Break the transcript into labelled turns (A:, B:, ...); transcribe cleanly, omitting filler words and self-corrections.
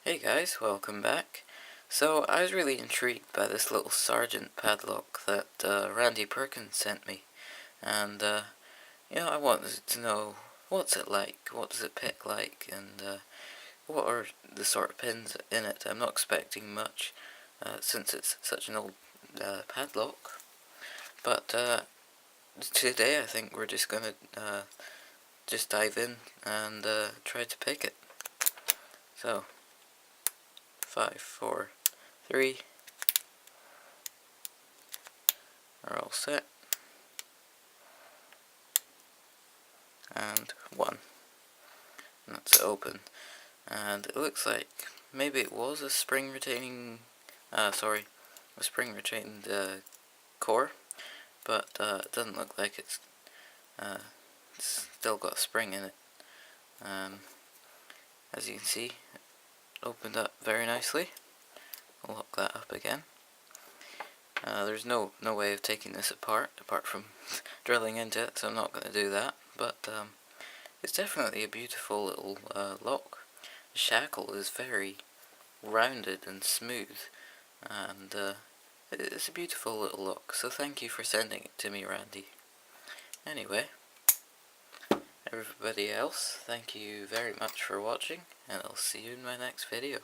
A: Hey guys, welcome back. So, I was really intrigued by this little Sargent padlock that Randy Perkins sent me. And, I wanted to know, what's it like, what does it pick like, and what are the sort of pins in it. I'm not expecting much, since it's such an old padlock. But today I think we're just gonna just dive in and try to pick it. So, 5, 4, 3 are all set, and 1, and that's it open. And it looks like maybe it was a spring retaining, a spring retained core, but it doesn't look like it's still got a spring in it. As you can see, it opened up very nicely. I'll lock that up again. There's no way of taking this apart from drilling into it, so I'm not going to do that, but it's definitely a beautiful little lock. The shackle is very rounded and smooth, and it's a beautiful little lock, so thank you for sending it to me, Randy. Anyway, everybody else, thank you very much for watching, and I'll see you in my next video.